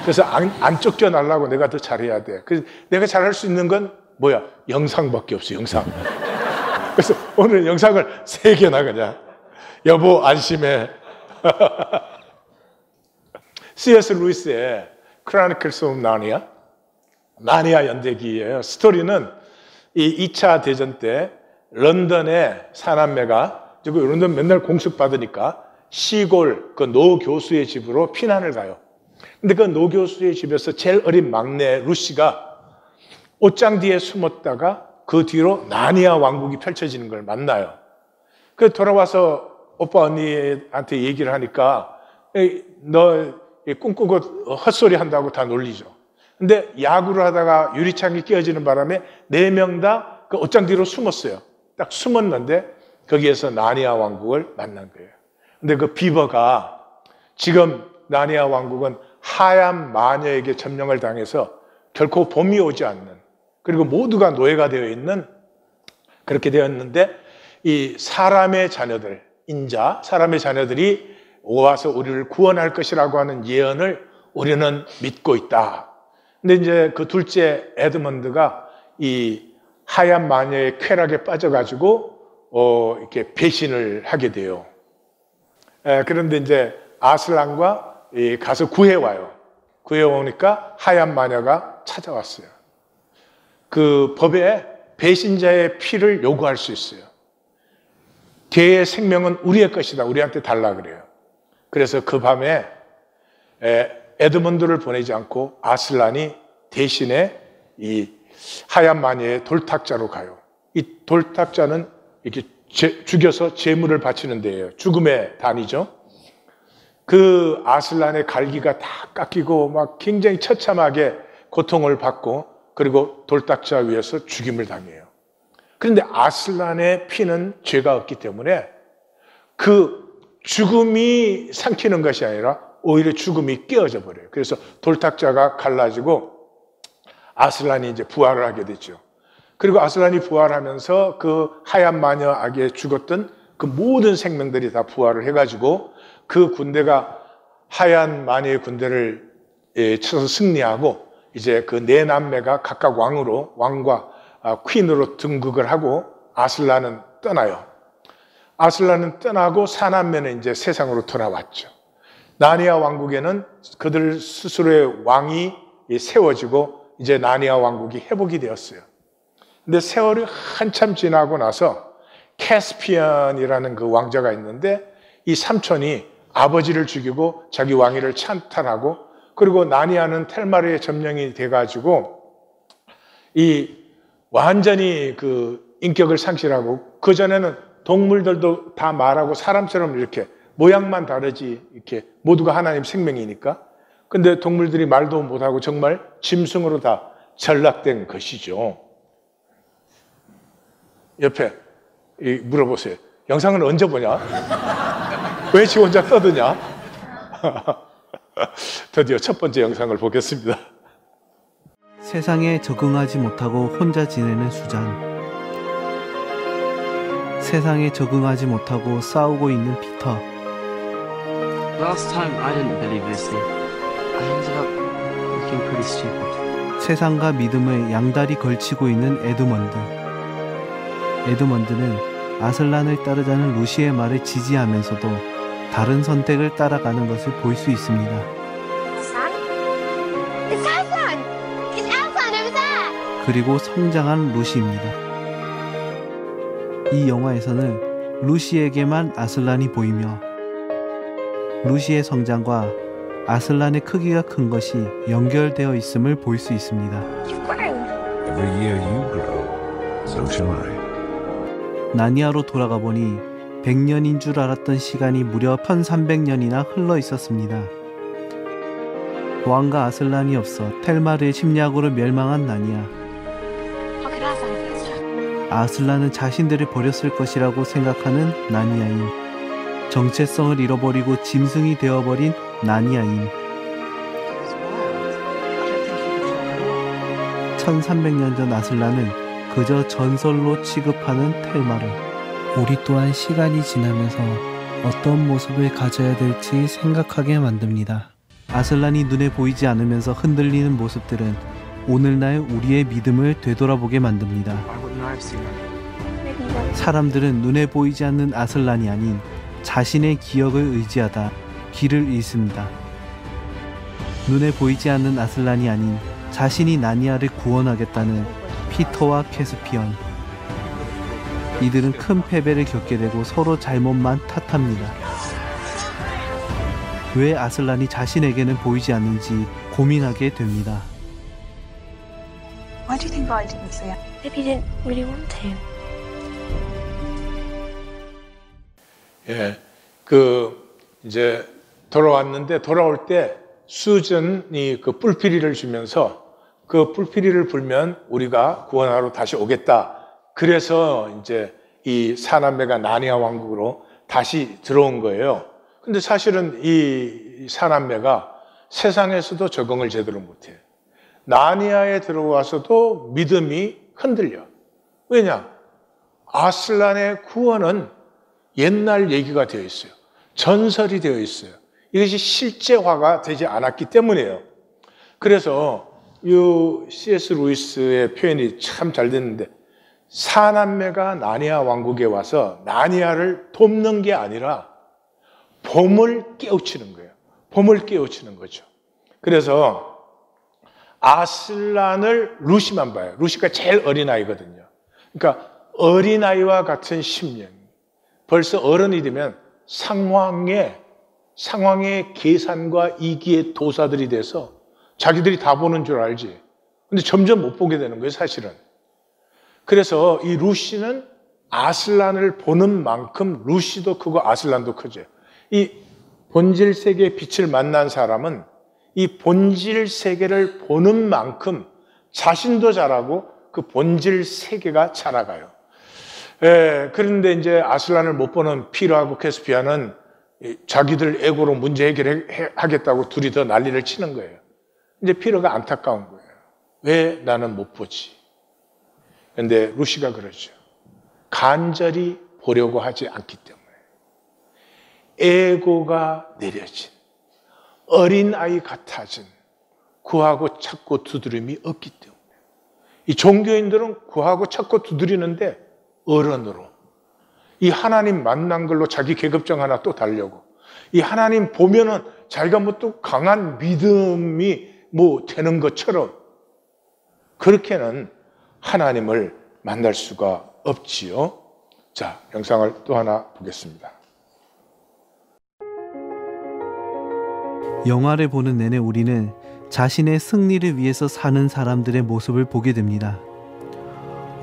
그래서 안 쫓겨나려고 내가 더 잘해야 돼. 그래서 내가 잘할 수 있는 건 뭐야? 영상밖에 없어. 영상. 그래서 오늘 영상을 3개나 그냥 여보 안심해. C.S. 루이스의 Chronicles of Narnia, 나니아 연대기예요. 스토리는 이 2차 대전 때 런던의 사남매가 그리고 이런 데 맨날 공습 받으니까 시골 그 노 교수의 집으로 피난을 가요. 근데 그 노 교수의 집에서 제일 어린 막내 루시가 옷장 뒤에 숨었다가 그 뒤로 나니아 왕국이 펼쳐지는 걸 만나요. 그 돌아와서 오빠 언니한테 얘기를 하니까 너 꿈꾸고 헛소리 한다고 다 놀리죠. 근데 야구를 하다가 유리창이 깨어지는 바람에 4명 다 그 옷장 뒤로 숨었어요. 딱 숨었는데 거기에서 나니아 왕국을 만난 거예요. 근데 그 비버가 지금 나니아 왕국은 하얀 마녀에게 점령을 당해서 결코 봄이 오지 않는, 그리고 모두가 노예가 되어 있는, 그렇게 되었는데 이 사람의 자녀들, 사람의 자녀들이 와서 우리를 구원할 것이라고 하는 예언을 우리는 믿고 있다. 근데 이제 그 둘째 에드먼드가 이 하얀 마녀의 쾌락에 빠져가지고 이렇게 배신을 하게 돼요. 그런데 이제 아슬란과 가서 구해와요. 구해오니까 하얀 마녀가 찾아왔어요. 그 법에 배신자의 피를 요구할 수 있어요. 걔의 생명은 우리의 것이다. 우리한테 달라 그래요. 그래서 그 밤에 에드먼드를 보내지 않고 아슬란이 대신에 이 하얀 마녀의 돌탁자로 가요. 이 돌탁자는 이렇게 죽여서 제물을 바치는 데예요. 죽음의 단이죠. 그 아슬란의 갈기가 다 깎이고 막 굉장히 처참하게 고통을 받고, 그리고 돌탁자 위에서 죽임을 당해요. 그런데 아슬란의 피는 죄가 없기 때문에 그 죽음이 삼키는 것이 아니라 오히려 죽음이 깨어져 버려요. 그래서 돌탁자가 갈라지고 아슬란이 이제 부활을 하게 되죠. 그리고 아슬란이 부활하면서 그 하얀 마녀에게 죽었던 그 모든 생명들이 다 부활을 해가지고 그 군대가 하얀 마녀의 군대를 쳐서 승리하고, 이제 그 4남매가 각각 왕과 퀸으로 등극을 하고 아슬란은 떠나요. 아슬란은 떠나고 4남매는 이제 세상으로 돌아왔죠. 나니아 왕국에는 그들 스스로의 왕이 세워지고 이제 나니아 왕국이 회복이 되었어요. 근데 세월이 한참 지나고 나서 캐스피안이라는 그 왕자가 있는데 이 삼촌이 아버지를 죽이고 자기 왕위를 찬탈하고, 그리고 나니아는 텔마르의 점령이 돼가지고 이 완전히 그 인격을 상실하고, 그전에는 동물들도 다 말하고 사람처럼 이렇게 모양만 다르지 이렇게 모두가 하나님 생명이니까, 근데 동물들이 말도 못하고 정말 짐승으로 다 전락된 것이죠. 옆에 물어보세요. 영상은 언제 보냐? 왜 지 혼자 떠드냐? 드디어 첫 번째 영상을 보겠습니다. 세상에 적응하지 못하고 혼자 지내는 수잔. 세상에 적응하지 못하고 싸우고 있는 피터. Last time I didn't believe this thing. I ended up looking pretty stupid. 세상과 믿음을 양다리 걸치고 있는 에드먼드. 에드먼드는 아슬란을 따르자는 루시의 말을 지지하면서도 다른 선택을 따라가는 것을 볼 수 있습니다. 그리고 성장한 루시입니다. 이 영화에서는 루시에게만 아슬란이 보이며 루시의 성장과 아슬란의 크기가 큰 것이 연결되어 있음을 볼 수 있습니다. Every year you grow, so shall I. 나니아로 돌아가 보니 100년인 줄 알았던 시간이 무려 1300년이나 흘러 있었습니다. 왕과 아슬란이 없어 텔마르의 침략으로 멸망한 나니아. 아슬란은 자신들을 버렸을 것이라고 생각하는 나니아인, 정체성을 잃어버리고 짐승이 되어버린 나니아인. 1300년 전 아슬란은 그저 전설로 취급하는 텔마르. 우리 또한 시간이 지나면서 어떤 모습을 가져야 될지 생각하게 만듭니다. 아슬란이 눈에 보이지 않으면서 흔들리는 모습들은 오늘날 우리의 믿음을 되돌아보게 만듭니다. 사람들은 눈에 보이지 않는 아슬란이 아닌 자신의 기억을 의지하다 길을 잃습니다. 눈에 보이지 않는 아슬란이 아닌 자신이 나니아를 구원하겠다는 피터와 캐스피언. 이들은 큰 패배를 겪게 되고 서로 잘못만 탓합니다. 왜 아슬란이 자신에게는 보이지 않는지 고민하게 됩니다. Why do you think I didn't see it? Maybe you didn't really want to. 예, 이제 돌아왔는데 돌아올 때 수전이 그 뿔피리를 주면서 그 뿔피리를 불면 우리가 구원하러 다시 오겠다. 그래서 이제 이 사남매가 나니아 왕국으로 다시 들어온 거예요. 근데 사실은 이 사남매가 세상에서도 적응을 제대로 못해요. 나니아에 들어와서도 믿음이 흔들려. 왜냐? 아슬란의 구원은 옛날 얘기가 되어 있어요. 전설이 되어 있어요. 이것이 실제화가 되지 않았기 때문이에요. 그래서 이 C.S. 루이스의 표현이 참 잘 됐는데, 사남매가 나니아 왕국에 와서 나니아를 돕는 게 아니라 봄을 깨우치는 거예요. 봄을 깨우치는 거죠. 그래서 아슬란을 루시만 봐요. 루시가 제일 어린아이거든요. 그러니까 어린아이와 같은 심령. 벌써 어른이 되면 상황의 계산과 이기의 도사들이 돼서 자기들이 다 보는 줄 알지. 근데 점점 못 보게 되는 거예요, 사실은. 그래서 이 루시는 아슬란을 보는 만큼 루시도 크고 아슬란도 크죠. 이 본질 세계의 빛을 만난 사람은 이 본질 세계를 보는 만큼 자신도 자라고 그 본질 세계가 자라가요. 그런데 이제 아슬란을 못 보는 피로하고 캐스피아는 자기들 에고로 문제 해결하겠다고 둘이 더 난리를 치는 거예요. 이제 피로가 안타까운 거예요. 왜 나는 못 보지? 그런데 루시가 그러죠. 간절히 보려고 하지 않기 때문에. 에고가 내려진, 어린아이 같아진, 구하고 찾고 두드림이 없기 때문에. 이 종교인들은 구하고 찾고 두드리는데 어른으로. 이 하나님 만난 걸로 자기 계급장 하나 또 달려고. 이 하나님 보면은 자기가 뭐 또 강한 믿음이 뭐 되는 것처럼 그렇게는 하나님을 만날 수가 없지요. 자, 영상을 또 하나 보겠습니다. 영화를 보는 내내 우리는 자신의 승리를 위해서 사는 사람들의 모습을 보게 됩니다.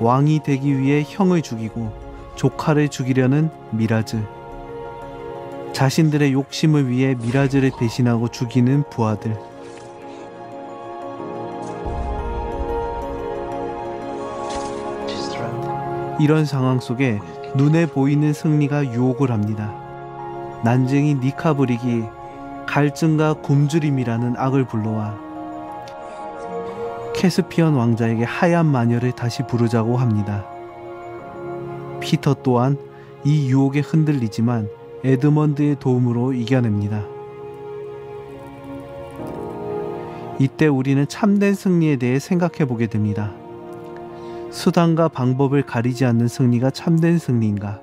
왕이 되기 위해 형을 죽이고 조카를 죽이려는 미라즈, 자신들의 욕심을 위해 미라즈를 배신하고 죽이는 부하들, 이런 상황 속에 눈에 보이는 승리가 유혹을 합니다. 난쟁이 니카브릭이 갈증과 굶주림이라는 악을 불러와 캐스피언 왕자에게 하얀 마녀를 다시 부르자고 합니다. 피터 또한 이 유혹에 흔들리지만 에드먼드의 도움으로 이겨냅니다. 이때 우리는 참된 승리에 대해 생각해 보게 됩니다. 수단과 방법을 가리지 않는 승리가 참된 승리인가?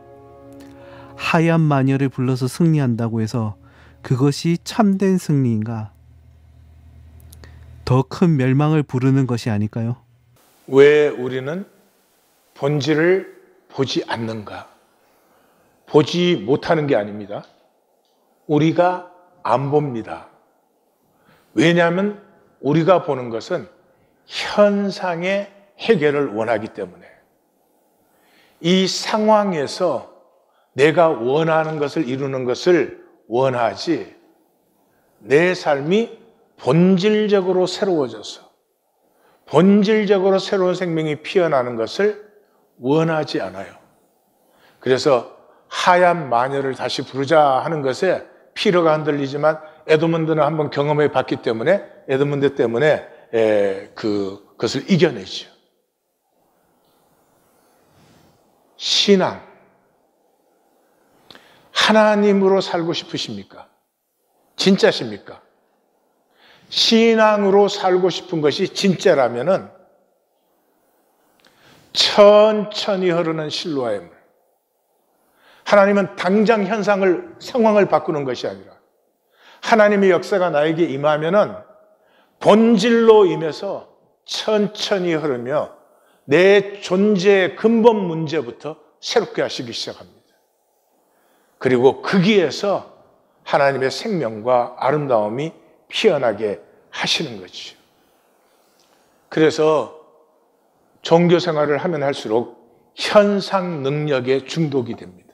하얀 마녀를 불러서 승리한다고 해서 그것이 참된 승리인가? 더 큰 멸망을 부르는 것이 아닐까요? 왜 우리는 본질을 보지 않는가? 보지 못하는 게 아닙니다. 우리가 안 봅니다. 왜냐하면 우리가 보는 것은 현상의 해결을 원하기 때문에. 이 상황에서 내가 원하는 것을 이루는 것을 원하지, 내 삶이 본질적으로 새로워져서 본질적으로 새로운 생명이 피어나는 것을 원하지 않아요. 그래서 하얀 마녀를 다시 부르자 하는 것에 피로가 흔들리지만 에드먼드는 한번 경험해 봤기 때문에 에드먼드 때문에 그것을 이겨내죠. 신앙, 하나님으로 살고 싶으십니까? 진짜십니까? 신앙으로 살고 싶은 것이 진짜라면은 천천히 흐르는 실로와의 물. 하나님은 당장 상황을 바꾸는 것이 아니라 하나님의 역사가 나에게 임하면은 본질로 임해서 천천히 흐르며 내 존재의 근본 문제부터 새롭게 하시기 시작합니다. 그리고 거기에서 하나님의 생명과 아름다움이 피어나게 하시는 거죠. 그래서 종교 생활을 하면 할수록 현상 능력에 중독이 됩니다.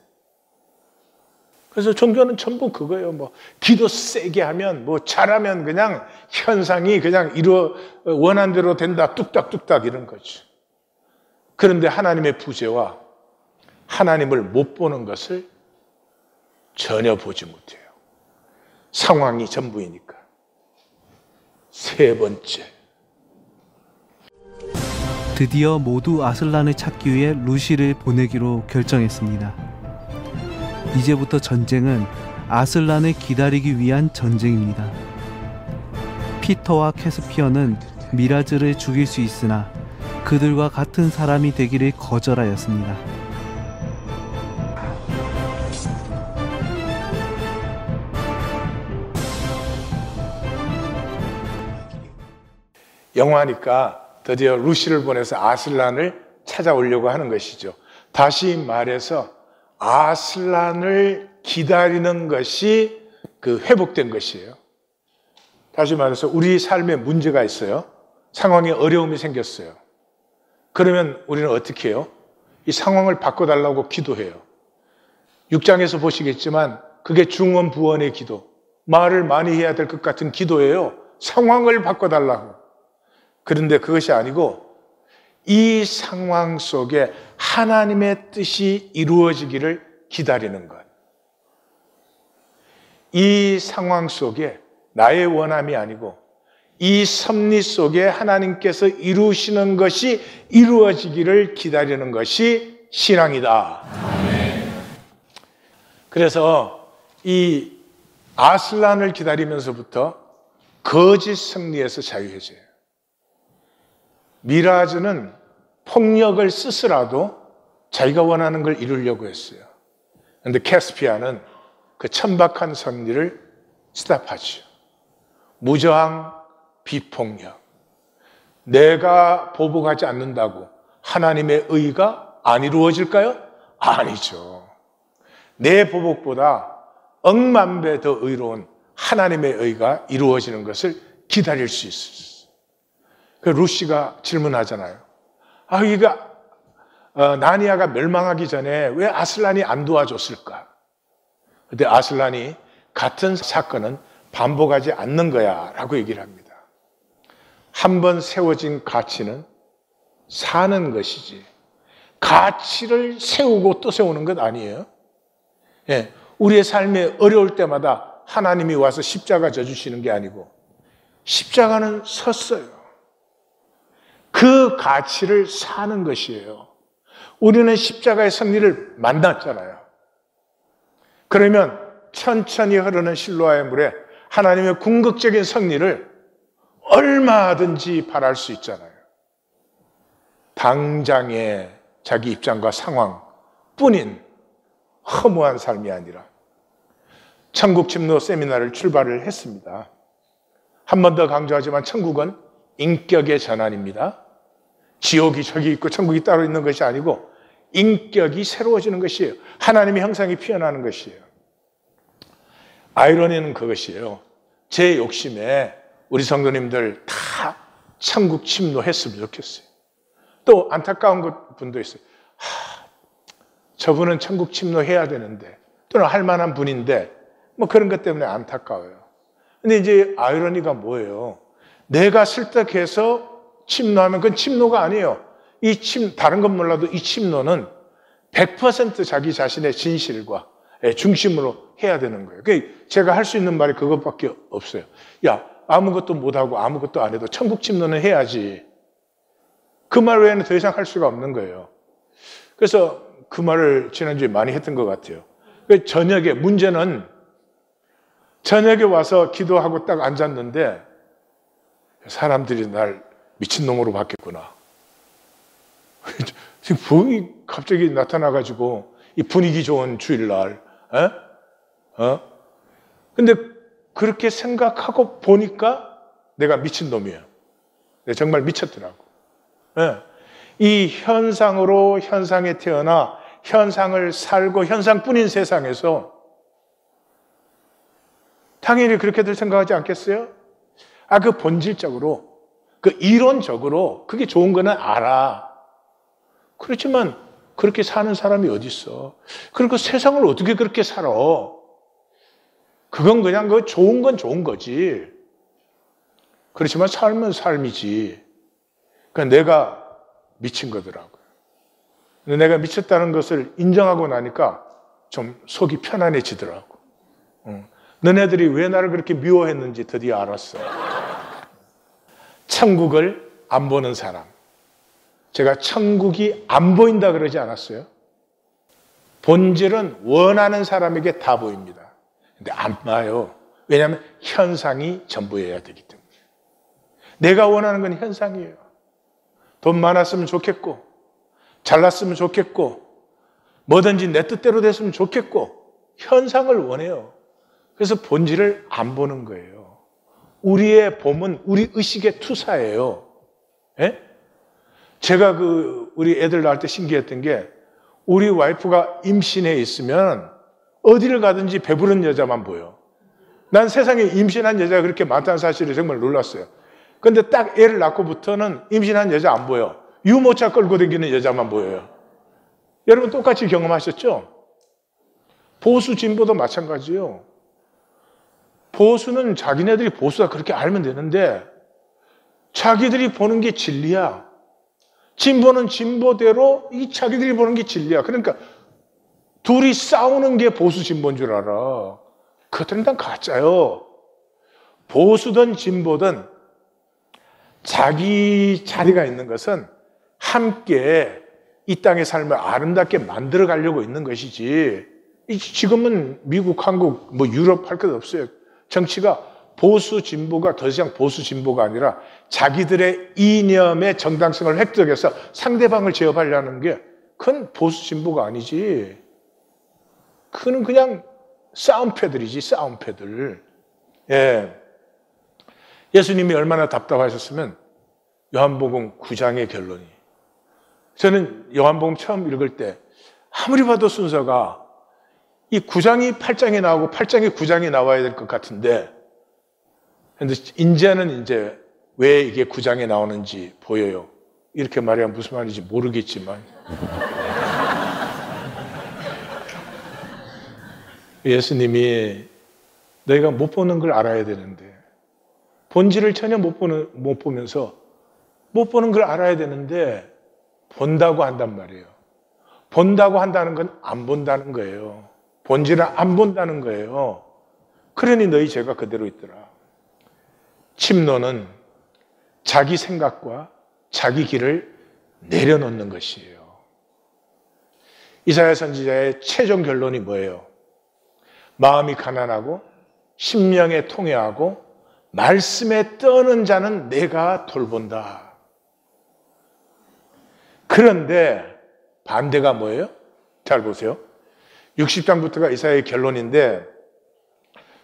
그래서 종교는 전부 그거예요. 뭐 기도 세게 하면 뭐 잘하면 그냥 현상이 그냥 원한 대로 된다. 뚝딱뚝딱 이런 거죠. 그런데 하나님의 부재와 하나님을 못 보는 것을 전혀 보지 못해요. 상황이 전부이니까. 세 번째. 드디어 모두 아슬란을 찾기 위해 루시를 보내기로 결정했습니다. 이제부터 전쟁은 아슬란을 기다리기 위한 전쟁입니다. 피터와 캐스피어는 미라즈를 죽일 수 있으나 그들과 같은 사람이 되기를 거절하였습니다. 영화니까 드디어 루시를 보내서 아슬란을 찾아오려고 하는 것이죠. 다시 말해서 아슬란을 기다리는 것이 회복된 것이에요. 다시 말해서 우리 삶에 문제가 있어요. 상황에 어려움이 생겼어요. 그러면 우리는 어떻게 해요? 이 상황을 바꿔달라고 기도해요. 6장에서 보시겠지만 그게 중언부언의 기도, 말을 많이 해야 될 것 같은 기도예요. 상황을 바꿔달라고. 그런데 그것이 아니고 이 상황 속에 하나님의 뜻이 이루어지기를 기다리는 것. 이 상황 속에 나의 원함이 아니고 이 섭리 속에 하나님께서 이루시는 것이 이루어지기를 기다리는 것이 신앙이다. 그래서 이 아슬란을 기다리면서부터 거짓 승리에서 자유해져요. 미라즈는 폭력을 쓰스라도 자기가 원하는 걸 이루려고 했어요. 그런데 캐스피아는 그 천박한 섭리를 스탑하죠. 무저항 비폭력. 내가 보복하지 않는다고 하나님의 의가 안 이루어질까요? 아니죠. 내 보복보다 억만 배 더 의로운 하나님의 의가 이루어지는 것을 기다릴 수 있어요. 그 루시가 질문하잖아요. 나니아가 멸망하기 전에 왜 아슬란이 안 도와줬을까? 그때 아슬란이 같은 사건은 반복하지 않는 거야 라고 얘기를 합니다. 한 번 세워진 가치는 사는 것이지 가치를 세우고 또 세우는 것 아니에요. 예, 우리의 삶에 어려울 때마다 하나님이 와서 십자가 져주시는 게 아니고 십자가는 섰어요. 그 가치를 사는 것이에요. 우리는 십자가의 승리를 만났잖아요. 그러면 천천히 흐르는 실로아의 물에 하나님의 궁극적인 승리를 얼마든지 바랄 수 있잖아요. 당장의 자기 입장과 상황뿐인 허무한 삶이 아니라 천국 침노 세미나를 출발을 했습니다. 한 번 더 강조하지만 천국은 인격의 전환입니다. 지옥이 저기 있고 천국이 따로 있는 것이 아니고 인격이 새로워지는 것이에요. 하나님의 형상이 피어나는 것이에요. 아이러니는 그것이에요. 제 욕심에 우리 성도님들 다 천국 침노했으면 좋겠어요. 또 안타까운 분도 있어요. 저분은 천국 침노해야 되는데 또는 할 만한 분인데 뭐 그런 것 때문에 안타까워요. 근데 이제 아이러니가 뭐예요? 내가 설득해서 침노하면 그건 침노가 아니에요. 다른 건 몰라도 이 침노는 100% 자기 자신의 진실과 중심으로 해야 되는 거예요. 제가 할 수 있는 말이 그것밖에 없어요. 야, 아무것도 못하고 아무것도 안 해도 천국 침노는 해야지. 그 말 외에는 더 이상 할 수가 없는 거예요. 그래서 그 말을 지난주에 많이 했던 것 같아요. 문제는 저녁에 와서 기도하고 딱 앉았는데 사람들이 날 미친놈으로 봤겠구나. 지금 부흥이 갑자기 나타나가지고 이 분위기 좋은 주일날 근데 그렇게 생각하고 보니까 내가 미친놈이에요. 내가 정말 미쳤더라고. 이 현상으로 현상에 태어나 현상을 살고 현상뿐인 세상에서 당연히 그렇게들 생각하지 않겠어요? 그 본질적으로, 그 이론적으로 그게 좋은 거는 알아. 그렇지만 그렇게 사는 사람이 어디 있어? 그리고 세상을 어떻게 그렇게 살아? 그건 그냥 그 좋은 건 좋은 거지. 그렇지만 삶은 삶이지. 그러니까 내가 미친 거더라고요. 근데 내가 미쳤다는 것을 인정하고 나니까 좀 속이 편안해지더라고. 너네들이 왜 나를 그렇게 미워했는지 드디어 알았어. 천국을 안 보는 사람. 제가 천국이 안 보인다 그러지 않았어요? 본질은 원하는 사람에게 다 보입니다. 근데 안 봐요. 왜냐하면 현상이 전부여야 되기 때문에. 내가 원하는 건 현상이에요. 돈 많았으면 좋겠고, 잘났으면 좋겠고, 뭐든지 내 뜻대로 됐으면 좋겠고, 현상을 원해요. 그래서 본질을 안 보는 거예요. 우리의 봄은 우리 의식의 투사예요. 예? 제가 우리 애들 낳을 때 신기했던 게, 우리 와이프가 임신해 있으면 어디를 가든지 배부른 여자만 보여. 난 세상에 임신한 여자가 그렇게 많다는 사실에 정말 놀랐어요. 근데 딱 애를 낳고부터는 임신한 여자 안 보여. 유모차 끌고 다니는 여자만 보여요. 여러분 똑같이 경험하셨죠? 보수 진보도 마찬가지예요. 보수는 자기네들이 보수다 그렇게 알면 되는데 자기들이 보는 게 진리야. 진보는 진보대로 이 자기들이 보는 게 진리야. 그러니까 둘이 싸우는 게 보수 진보인 줄 알아. 그것들은 다 가짜요. 보수든 진보든 자기 자리가 있는 것은 함께 이 땅의 삶을 아름답게 만들어 가려고 있는 것이지. 지금은 미국, 한국, 유럽 할 것 없어요. 정치가 보수 진보가 더 이상 보수 진보가 아니라 자기들의 이념의 정당성을 획득해서 상대방을 제압하려는 게 그건 보수 진보가 아니지. 그건 그냥 싸움패들이지, 싸움패들. 예. 예수님이 얼마나 답답하셨으면 요한복음 9장의 결론이. 저는 요한복음 처음 읽을 때 아무리 봐도 순서가 이 9장이 8장에 나오고 8장이 9장에 나와야 될 것 같은데, 근데 이제는 이제 왜 이게 9장에 나오는지 보여요. 이렇게 말하면 무슨 말인지 모르겠지만. 예수님이 너희가 못 보는 걸 알아야 되는데, 본질을 전혀 못 보면서 못 보는 걸 알아야 되는데 본다고 한단 말이에요. 본다고 한다는 건 안 본다는 거예요. 본질은 안 본다는 거예요. 그러니 너희 죄가 그대로 있더라. 침노는 자기 생각과 자기 길을 내려놓는 것이에요. 이사야 선지자의 최종 결론이 뭐예요? 마음이 가난하고 심령에 통회하고 말씀에 떠는 자는 내가 돌본다. 그런데 반대가 뭐예요? 잘 보세요. 60장부터가 이사야의 결론인데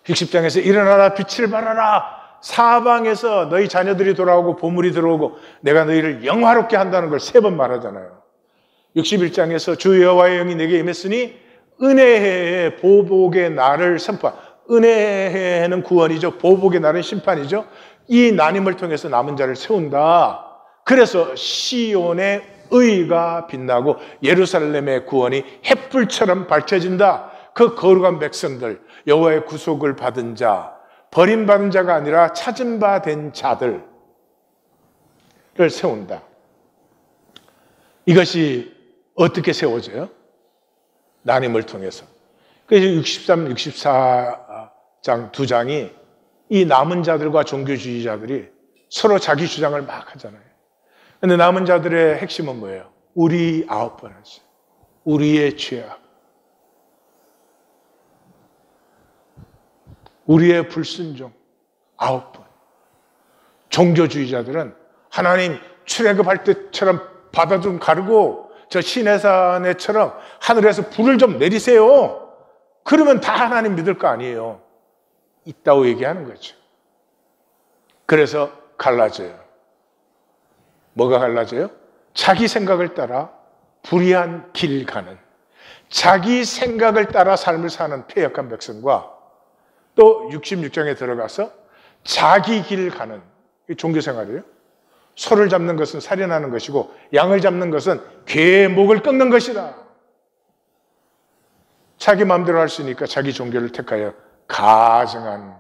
60장에서 일어나라 빛을 발하라 사방에서 너희 자녀들이 돌아오고 보물이 들어오고 내가 너희를 영화롭게 한다는 걸 3번 말하잖아요. 61장에서 주 여호와의 영이 내게 임했으니 은혜의 보복의 날을 선포. 은혜는 구원이죠. 보복의 날은 심판이죠. 이 나님을 통해서 남은 자를 세운다. 그래서 시온의 의가 빛나고 예루살렘의 구원이 햇불처럼 밝혀진다. 그 거룩한 백성들, 여호와의 구속을 받은 자, 버림받은 자가 아니라 찾은 바 된 자들을 세운다. 이것이 어떻게 세워져요? 나님을 통해서. 그래서 63, 64장 두 장이 이 남은 자들과 종교주의자들이 서로 자기 주장을 막 하잖아요. 그런데 남은 자들의 핵심은 뭐예요? 우리 9번 하죠. 우리의 죄악, 우리의 불순종 9번. 종교주의자들은 하나님 출애굽할 때처럼 바다 좀 가르고 저 시내산에처럼 하늘에서 불을 좀 내리세요. 그러면 다 하나님 믿을 거 아니에요. 있다고 얘기하는 거죠. 그래서 갈라져요. 뭐가 갈라져요? 자기 생각을 따라 불의한 길 가는, 자기 생각을 따라 삶을 사는 패역한 백성과 또 66장에 들어가서 자기 길 가는 종교생활이에요. 소를 잡는 것은 살인하는 것이고 양을 잡는 것은 개의 목을 끊는 것이다. 자기 마음대로 할 수 있으니까 자기 종교를 택하여 가증한,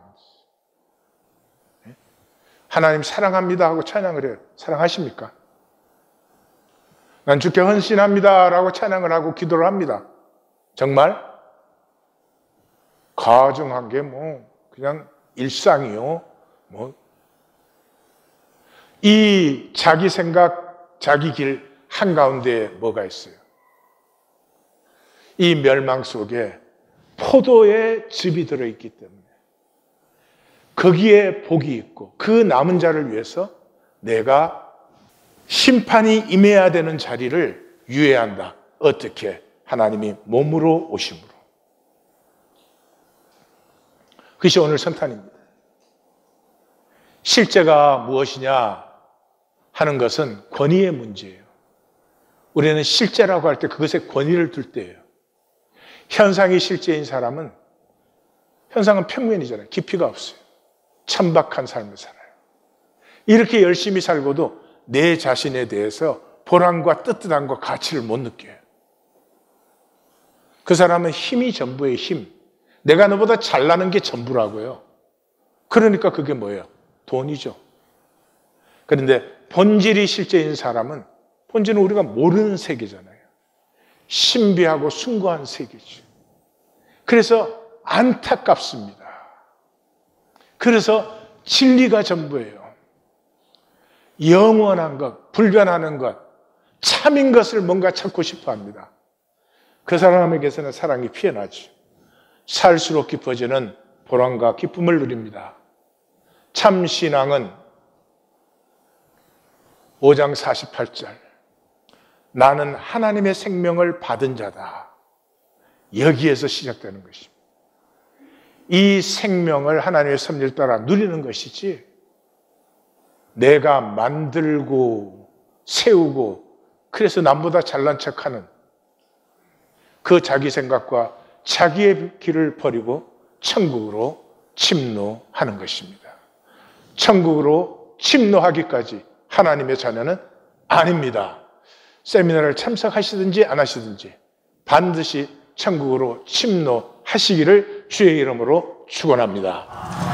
하나님 사랑합니다 하고 찬양을 해요. 사랑하십니까? 난 주께 헌신합니다 라고 찬양을 하고 기도를 합니다. 정말? 가증한 게 그냥 일상이요. 이 자기 생각, 자기 길 한가운데에 뭐가 있어요? 이 멸망 속에 포도의 즙이 들어있기 때문에 거기에 복이 있고 그 남은 자를 위해서 내가 심판이 임해야 되는 자리를 유예한다. 어떻게? 하나님이 몸으로 오심으로. 그것이 오늘 선탄입니다. 실제가 무엇이냐 하는 것은 권위의 문제예요. 우리는 실제라고 할 때 그것에 권위를 둘 때예요. 현상이 실제인 사람은, 현상은 평면이잖아요. 깊이가 없어요. 천박한 삶을 살아요. 이렇게 열심히 살고도 내 자신에 대해서 보람과 뜨뜻함과 가치를 못 느껴요. 그 사람은 힘이 전부의 힘. 내가 너보다 잘나는 게 전부라고요. 그러니까 그게 뭐예요? 돈이죠. 그런데 본질이 실제인 사람은, 본질은 우리가 모르는 세계잖아요. 신비하고 숭고한 세계죠. 그래서 안타깝습니다. 그래서 진리가 전부예요. 영원한 것, 불변하는 것, 참인 것을 뭔가 찾고 싶어 합니다. 그 사람에게서는 사랑이 피어나죠. 살수록 깊어지는 보람과 기쁨을 누립니다. 참 신앙은 5장 48절, 나는 하나님의 생명을 받은 자다. 여기에서 시작되는 것입니다. 이 생명을 하나님의 섭리를 따라 누리는 것이지, 내가 만들고 세우고 그래서 남보다 잘난 척하는 그 자기 생각과 자기의 길을 버리고 천국으로 침노하는 것입니다. 천국으로 침노하기까지 하나님의 자녀는 아닙니다. 세미나를 참석하시든지 안 하시든지 반드시 천국으로 침노하시기를 주의 이름으로 축원합니다.